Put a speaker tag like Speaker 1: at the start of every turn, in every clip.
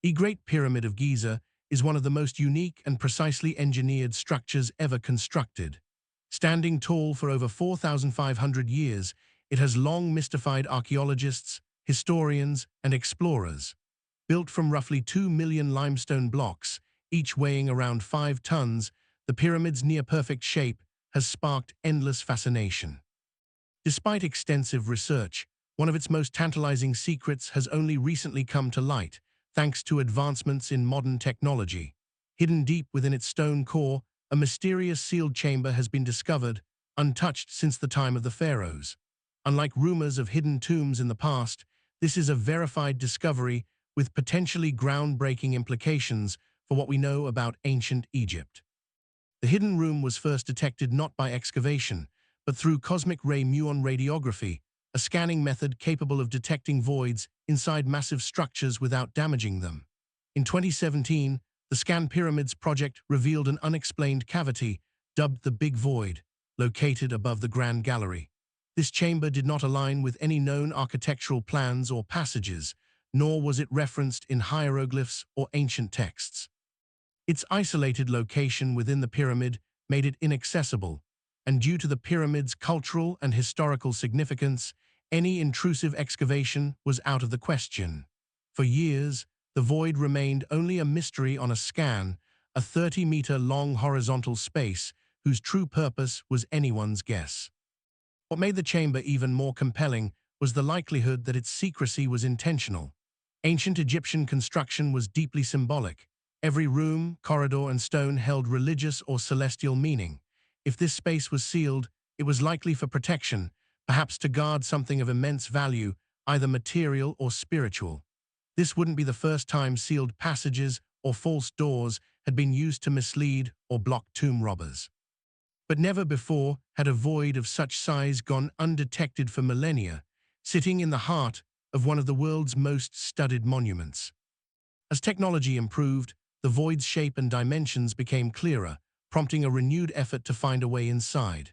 Speaker 1: The Great Pyramid of Giza is one of the most unique and precisely engineered structures ever constructed. Standing tall for over 4,500 years, it has long mystified archaeologists, historians, and explorers. Built from roughly 2 million limestone blocks, each weighing around 5 tons, the pyramid's near-perfect shape has sparked endless fascination. Despite extensive research, one of its most tantalizing secrets has only recently come to light, thanks to advancements in modern technology. Hidden deep within its stone core, a mysterious sealed chamber has been discovered, untouched since the time of the pharaohs. Unlike rumors of hidden tombs in the past, this is a verified discovery with potentially groundbreaking implications for what we know about ancient Egypt. The hidden room was first detected not by excavation, but through cosmic ray muon radiography, a scanning method capable of detecting voids inside massive structures without damaging them. In 2017, the Scan Pyramids project revealed an unexplained cavity, dubbed the Big Void, located above the Grand Gallery. This chamber did not align with any known architectural plans or passages, nor was it referenced in hieroglyphs or ancient texts. Its isolated location within the pyramid made it inaccessible, and due to the pyramid's cultural and historical significance, any intrusive excavation was out of the question. For years, the void remained only a mystery on a scan, a 30-meter-long horizontal space whose true purpose was anyone's guess. What made the chamber even more compelling was the likelihood that its secrecy was intentional. Ancient Egyptian construction was deeply symbolic. Every room, corridor, and stone held religious or celestial meaning. If this space was sealed, it was likely for protection, perhaps to guard something of immense value, either material or spiritual. This wouldn't be the first time sealed passages or false doors had been used to mislead or block tomb robbers. But never before had a void of such size gone undetected for millennia, sitting in the heart of one of the world's most studied monuments. As technology improved, the void's shape and dimensions became clearer, prompting a renewed effort to find a way inside.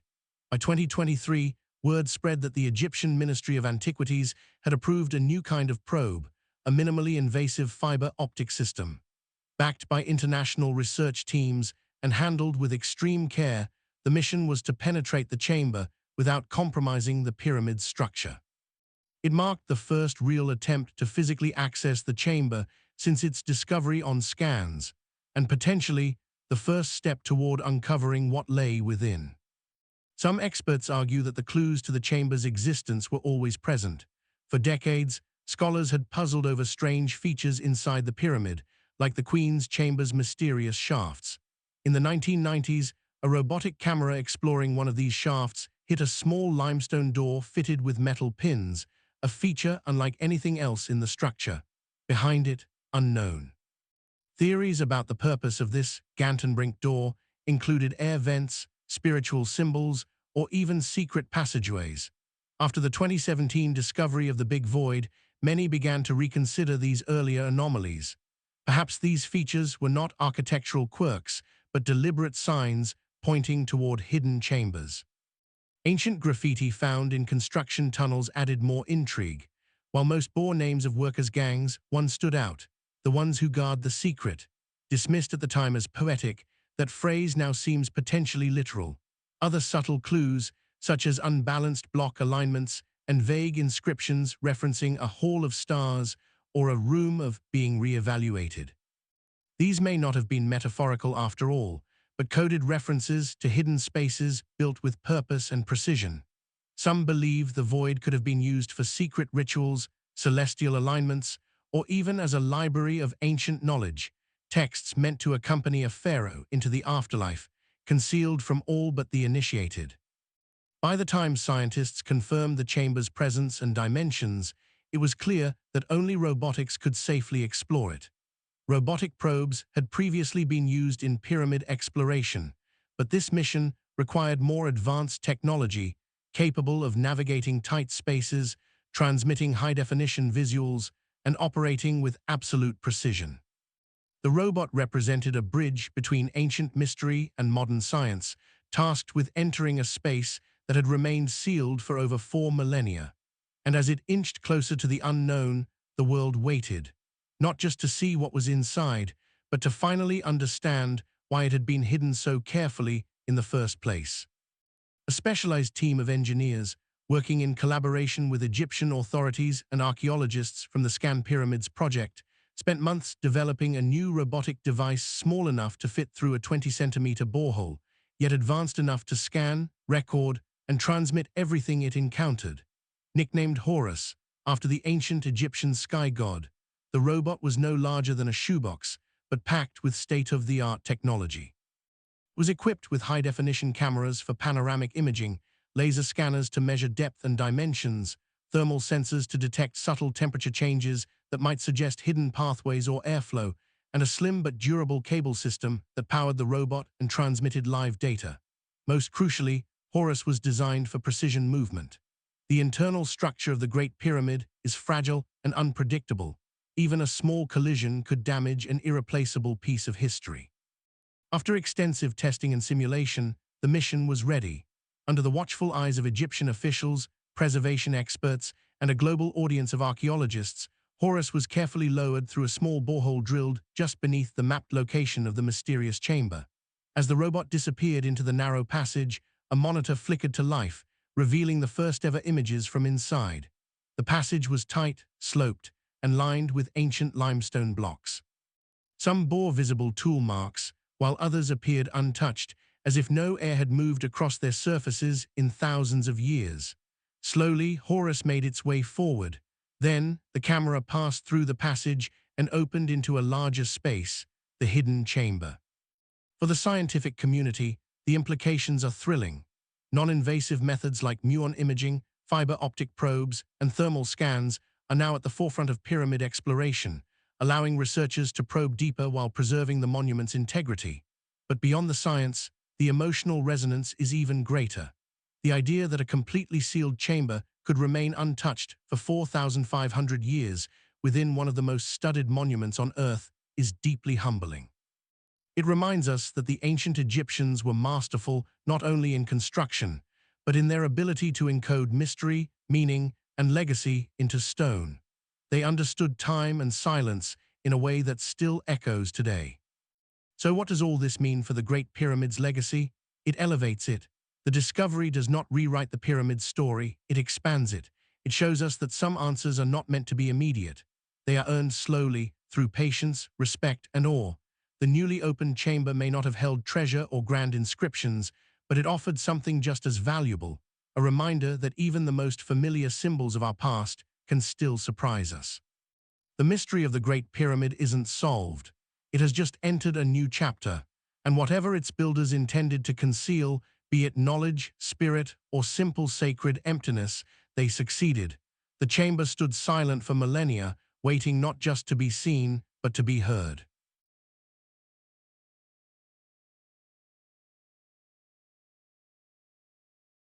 Speaker 1: By 2023, word spread that the Egyptian Ministry of Antiquities had approved a new kind of probe, a minimally invasive fiber optic system. Backed by international research teams and handled with extreme care, the mission was to penetrate the chamber without compromising the pyramid's structure. It marked the first real attempt to physically access the chamber since its discovery on scans, and potentially the first step toward uncovering what lay within. Some experts argue that the clues to the chamber's existence were always present. For decades, scholars had puzzled over strange features inside the pyramid, like the Queen's Chamber's mysterious shafts. In the 1990s, a robotic camera exploring one of these shafts hit a small limestone door fitted with metal pins, a feature unlike anything else in the structure. Behind it, unknown. Theories about the purpose of this Gantenbrink door included air vents, spiritual symbols, or even secret passageways. After the 2017 discovery of the Big Void, many began to reconsider these earlier anomalies. Perhaps these features were not architectural quirks, but deliberate signs pointing toward hidden chambers. Ancient graffiti found in construction tunnels added more intrigue. While most bore names of workers' gangs, one stood out: the ones who guard the secret. Dismissed at the time as poetic, that phrase now seems potentially literal. Other subtle clues, such as unbalanced block alignments and vague inscriptions referencing a hall of stars or a room of being re-evaluated. These may not have been metaphorical after all, but coded references to hidden spaces built with purpose and precision. Some believe the void could have been used for secret rituals, celestial alignments, or even as a library of ancient knowledge, texts meant to accompany a pharaoh into the afterlife, concealed from all but the initiated. By the time scientists confirmed the chamber's presence and dimensions, it was clear that only robotics could safely explore it. Robotic probes had previously been used in pyramid exploration, but this mission required more advanced technology, capable of navigating tight spaces, transmitting high-definition visuals, and operating with absolute precision. The robot represented a bridge between ancient mystery and modern science, tasked with entering a space that had remained sealed for over 4 millennia. And as it inched closer to the unknown, the world waited. not just to see what was inside, but to finally understand why it had been hidden so carefully in the first place. A specialized team of engineers, working in collaboration with Egyptian authorities and archaeologists from the Scan Pyramids project, spent months developing a new robotic device small enough to fit through a 20-centimeter borehole, yet advanced enough to scan, record, and transmit everything it encountered. Nicknamed Horus, after the ancient Egyptian sky god, the robot was no larger than a shoebox, but packed with state-of-the-art technology. It was equipped with high-definition cameras for panoramic imaging, laser scanners to measure depth and dimensions, thermal sensors to detect subtle temperature changes that might suggest hidden pathways or airflow, and a slim but durable cable system that powered the robot and transmitted live data. Most crucially, Horus was designed for precision movement. The internal structure of the Great Pyramid is fragile and unpredictable. Even a small collision could damage an irreplaceable piece of history. After extensive testing and simulation, the mission was ready. Under the watchful eyes of Egyptian officials, preservation experts, and a global audience of archaeologists, Horus was carefully lowered through a small borehole drilled just beneath the mapped location of the mysterious chamber. As the robot disappeared into the narrow passage, a monitor flickered to life, revealing the first-ever images from inside. The passage was tight, sloped, and lined with ancient limestone blocks. Some bore visible tool marks, while others appeared untouched, as if no air had moved across their surfaces in thousands of years. Slowly, Horus made its way forward. Then, the camera passed through the passage and opened into a larger space, the hidden chamber. For the scientific community, the implications are thrilling. Non-invasive methods like muon imaging, fiber optic probes, and thermal scans are now at the forefront of pyramid exploration, allowing researchers to probe deeper while preserving the monument's integrity. But beyond the science, the emotional resonance is even greater. The idea that a completely sealed chamber could remain untouched for 4,500 years within one of the most studied monuments on Earth is deeply humbling. It reminds us that the ancient Egyptians were masterful not only in construction, but in their ability to encode mystery, meaning, and legacy into stone. They understood time and silence in a way that still echoes today. So what does all this mean for the Great Pyramid's legacy? It elevates it. The discovery does not rewrite the pyramid's story, it expands it. It shows us that some answers are not meant to be immediate. They are earned slowly, through patience, respect, and awe. The newly opened chamber may not have held treasure or grand inscriptions, but it offered something just as valuable, a reminder that even the most familiar symbols of our past can still surprise us. The mystery of the Great Pyramid isn't solved. It has just entered a new chapter, and whatever its builders intended to conceal, be it knowledge, spirit, or simple sacred emptiness, they succeeded. The chamber stood silent for millennia, waiting not just to be seen, but to be heard.